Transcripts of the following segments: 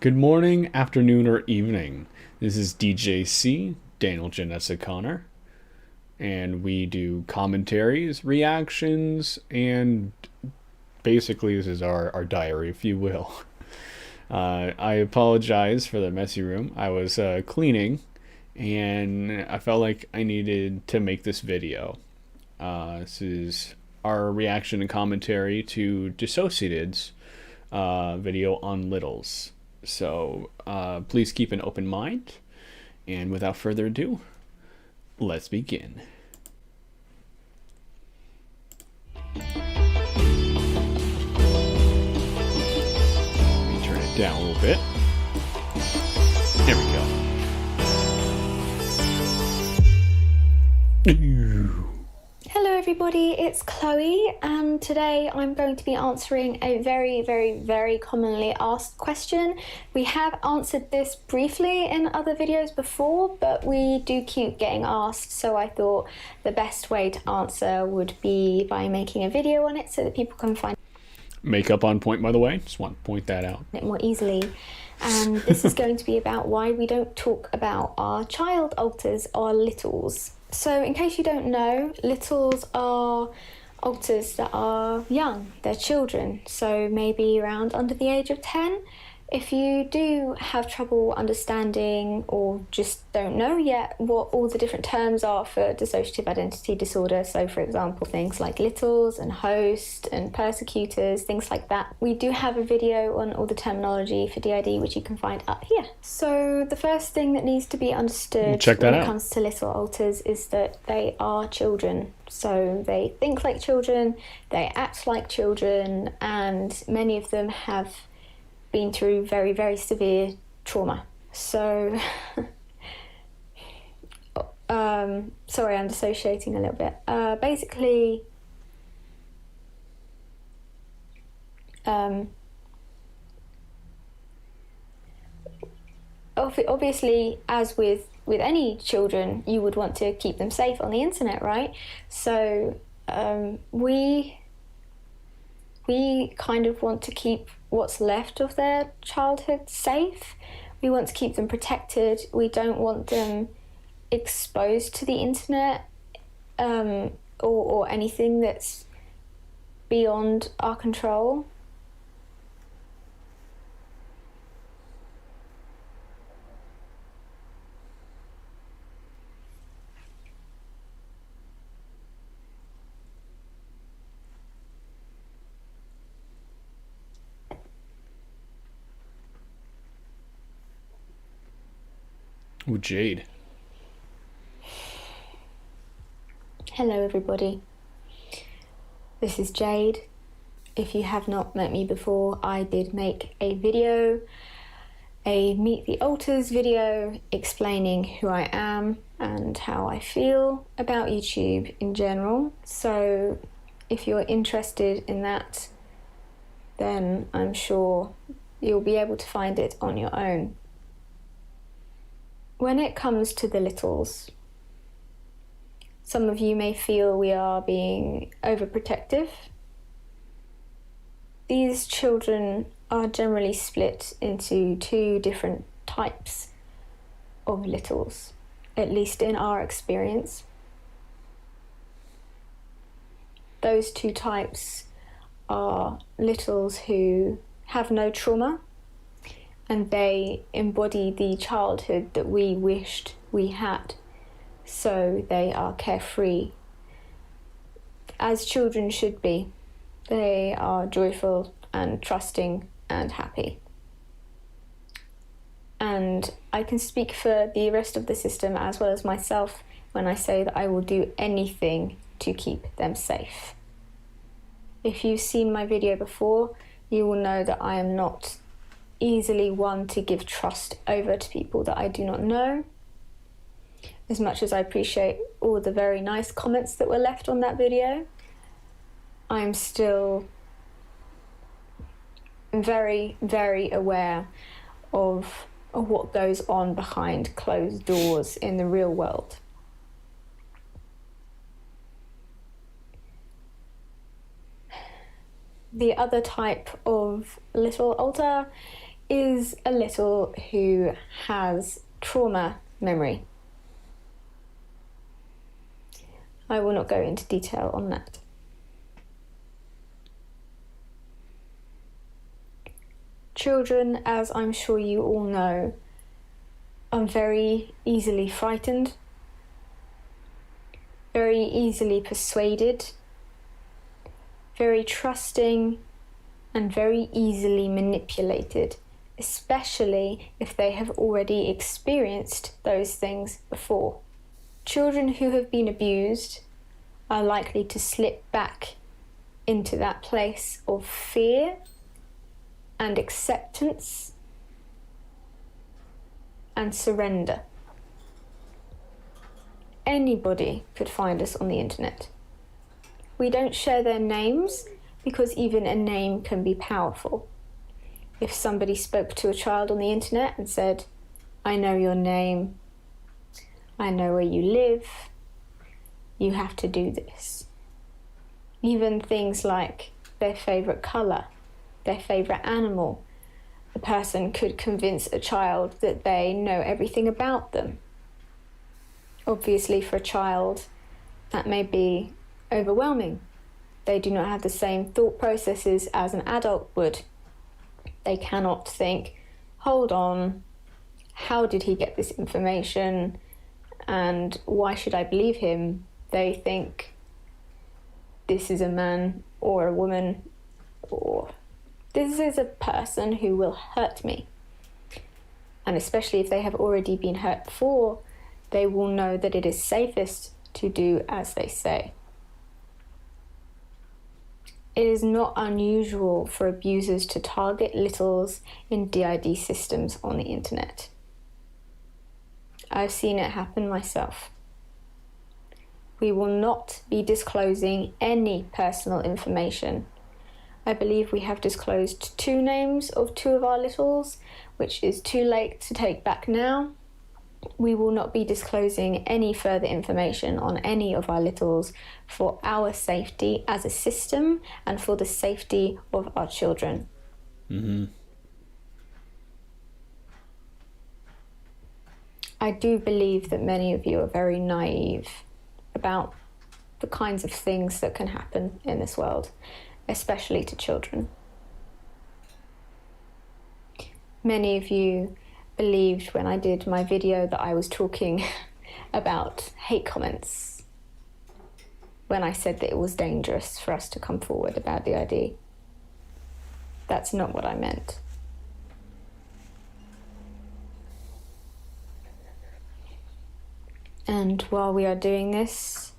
Good morning, afternoon, or evening. This is DJC, Daniel Janessia Connor, and we do commentaries, reactions, and basically this is our diary, if you will. I apologize for the messy room. I was cleaning, and I felt like I needed to make this video. This is our reaction and commentary to DissociaDID's video on littles. So please keep an open mind, and without further ado, let's begin. Let me turn it down a little bit. There we go. Hello everybody, it's Chloe, and today I'm going to be answering a very commonly asked question. We have answered this briefly in other videos before, but we do keep getting asked, so I thought the best way to answer would be by making a video on it so that people can find Makeup on point, by the way, just want to point that out. It more easily. And this is going to be about why we don't talk about our child alters or littles. So in case you don't know, littles are alters that are young, they're children, so maybe around under the age of 10. If you do have trouble understanding or just don't know yet what all the different terms are for dissociative identity disorder, so for example things like littles and host and persecutors, things like that, we do have a video on all the terminology for DID which you can find up here. So the first thing that needs to be understood when it comes to little alters is that they are children. So they think like children, they act like children, and many of them have been through very severe trauma. So sorry, I'm dissociating a little bit. Basically obviously, as with any children, you would want to keep them safe on the internet, right? So we kind of want to keep what's left of their childhood safe. We want to keep them protected. We don't want them exposed to the internet or anything that's beyond our control. Ooh, Jade. Hello everybody, this is Jade. If you have not met me before, I did make a video, a Meet the Alters video, explaining who I am and how I feel about YouTube in general. So if you're interested in that, then I'm sure you'll be able to find it on your own. When it comes to the littles, some of you may feel we are being overprotective. These children are generally split into two different types of littles, at least in our experience. Those two types are littles who have no trauma, and they embody the childhood that we wished we had. So they are carefree, as children should be. They are joyful and trusting and happy. And I can speak for the rest of the system as well as myself when I say that I will do anything to keep them safe. If you've seen my video before, you will know that I am not easily one to give trust over to people that I do not know. As much as I appreciate all the very nice comments that were left on that video, I'm still very aware of what goes on behind closed doors in the real world. The other type of little alter is a little who has trauma memory. I will not go into detail on that. Children, as I'm sure you all know, are very easily frightened, very easily persuaded, very trusting, and very easily manipulated, especially if they have already experienced those things before. Children who have been abused are likely to slip back into that place of fear and acceptance and surrender. Anybody could find us on the internet. We don't share their names because even a name can be powerful. If somebody spoke to a child on the internet and said, "I know your name, I know where you live, you have to do this." Even things like their favourite colour, their favourite animal. A person could convince a child that they know everything about them. Obviously, for a child, that may be overwhelming. They do not have the same thought processes as an adult would. They cannot think, hold on, how did he get this information? And why should I believe him? They think this is a man or a woman, or this is a person who will hurt me. And especially if they have already been hurt before, they will know that it is safest to do as they say. It is not unusual for abusers to target littles in DID systems on the internet. I've seen it happen myself. We will not be disclosing any personal information. I believe we have disclosed 2 names of 2 of our littles, which is too late to take back now. We will not be disclosing any further information on any of our littles for our safety as a system and for the safety of our children. Mm-hmm. I do believe that many of you are very naive about the kinds of things that can happen in this world, especially to children. Many of you believed when I did my video that I was talking about hate comments when I said that it was dangerous for us to come forward about the ID. That's not what I meant. And while we are doing this,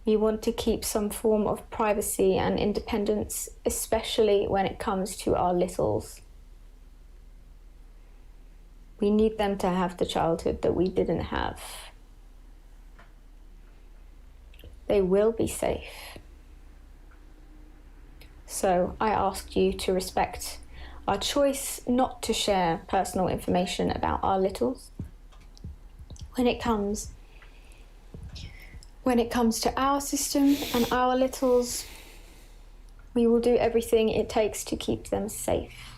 we want to keep some form of privacy and independence, especially when it comes to our littles. We need them to have the childhood that we didn't have. They will be safe. So I ask you to respect our choice not to share personal information about our littles. When it comes to our system and our littles, we will do everything it takes to keep them safe.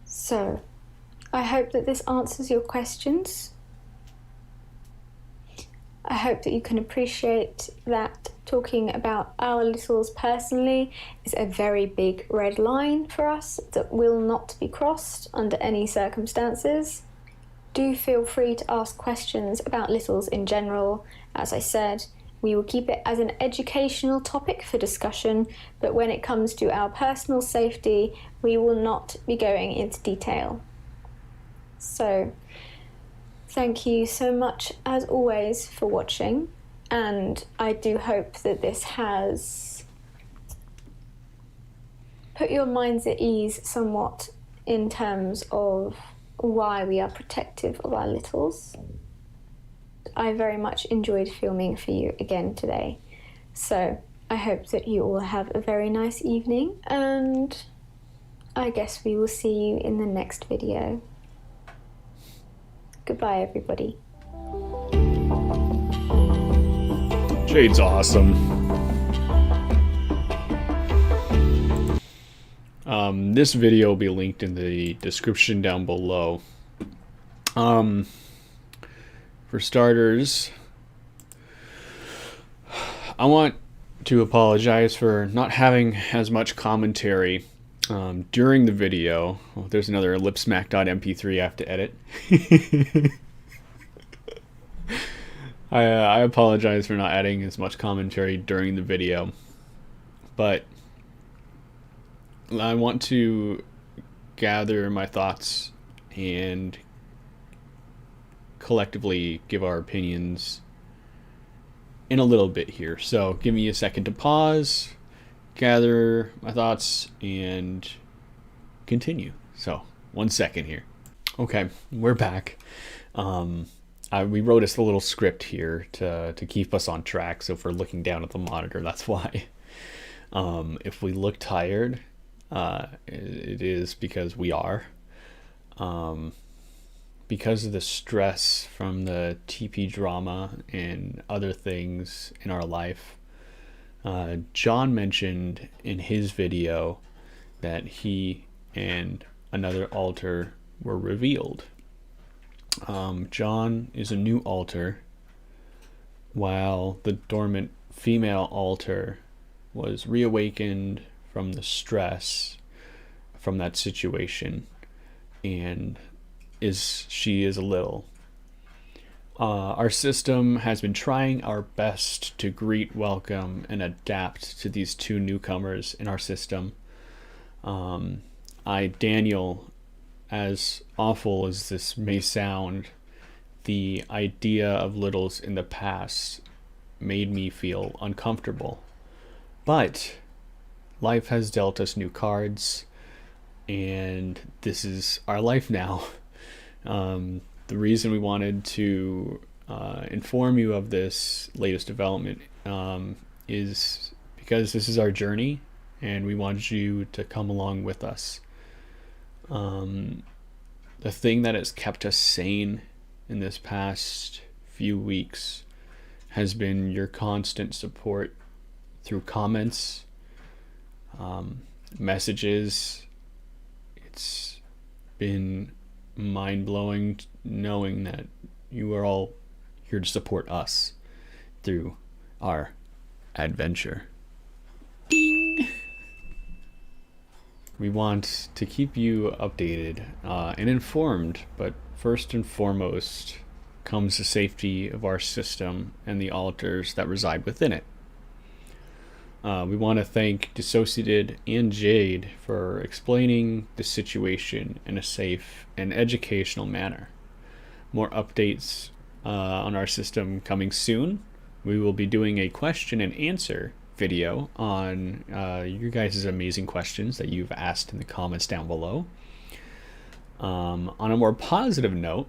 So, I hope that this answers your questions. I hope that you can appreciate that talking about our littles personally is a very big red line for us that will not be crossed under any circumstances. Do feel free to ask questions about littles in general. As I said, we will keep it as an educational topic for discussion, but when it comes to our personal safety, we will not be going into detail. So, thank you so much, as always, for watching, and I do hope that this has put your minds at ease somewhat in terms of why we are protective of our littles. I very much enjoyed filming for you again today. So I hope that you all have a very nice evening, and I guess we will see you in the next video. Goodbye, everybody. Jade's awesome. This video will be linked in the description down below. For starters, I want to apologize for not having as much commentary during the video. Oh, there's another lipsmack.mp3 I have to edit. I apologize for not adding as much commentary during the video, but I want to gather my thoughts and collectively give our opinions in a little bit here. So give me a second to pause, gather my thoughts, and continue. So 1 second here. Okay, we're back. We wrote us a little script here to keep us on track. So if we're looking down at the monitor, that's why. If we look tired, it is because we are. Because of the stress from the TP drama and other things in our life. John mentioned in his video that he and another alter were revealed. John is a new alter, while the dormant female alter was reawakened from the stress from that situation, and she is a little. Our system has been trying our best to greet, welcome, and adapt to these two newcomers in our system. Daniel, as awful as this may sound, the idea of littles in the past made me feel uncomfortable. But life has dealt us new cards, and this is our life now. The reason we wanted to inform you of this latest development is because this is our journey, and we want you to come along with us. The thing that has kept us sane in this past few weeks has been your constant support through comments, messages. It's been mind-blowing knowing that you are all here to support us through our adventure. Ding! We want to keep you updated and informed, but first and foremost comes the safety of our system and the alters that reside within it. We want to thank DissociaDID and Jade for explaining the situation in a safe and educational manner. More updates on our system coming soon. We will be doing a question and answer video on your guys' amazing questions that you've asked in the comments down below. On a more positive note,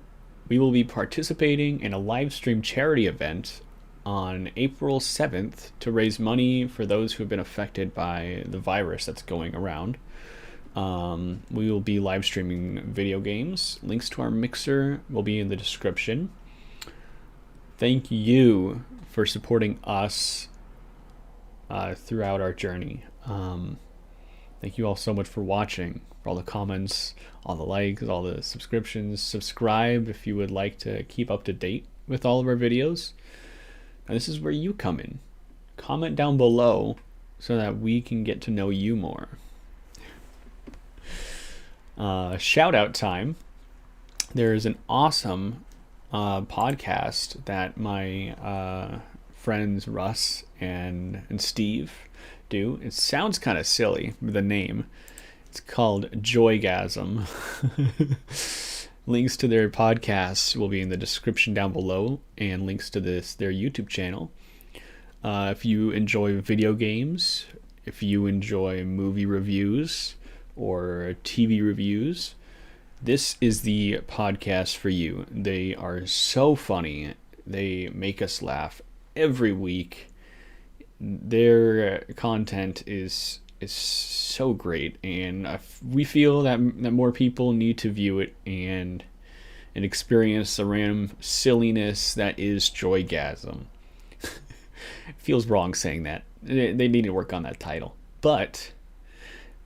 we will be participating in a live stream charity event on April 7th to raise money for those who have been affected by the virus that's going around. We will be live streaming video games. Links to our Mixer will be in the description. Thank you for supporting us throughout our journey. Thank you all so much for watching, for all the comments, all the likes, all the subscriptions. Subscribe if you would like to keep up to date with all of our videos. And this is where you come in. Comment down below so that we can get to know you more. Shout out time. There's an awesome podcast that my friends Russ and Steve do. It sounds kind of silly, the name. It's called Joygasm. Links to their podcasts will be in the description down below, and links to their YouTube channel. If you enjoy video games, if you enjoy movie reviews or TV reviews, this is the podcast for you. They are so funny. They make us laugh every week. Their content is so great, and we feel that more people need to view it and experience the random silliness that is Joygasm. It feels wrong saying that. They need to work on that title. But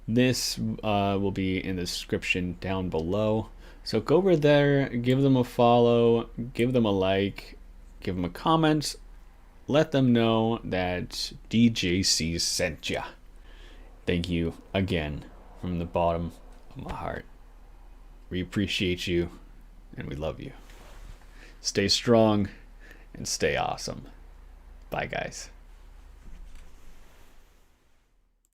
This will be in the description down below. So go over there, give them a follow, give them a like, give them a comment, let them know that DJC sent ya. Thank you again from the bottom of my heart. We appreciate you and we love you. Stay strong and stay awesome. Bye, guys.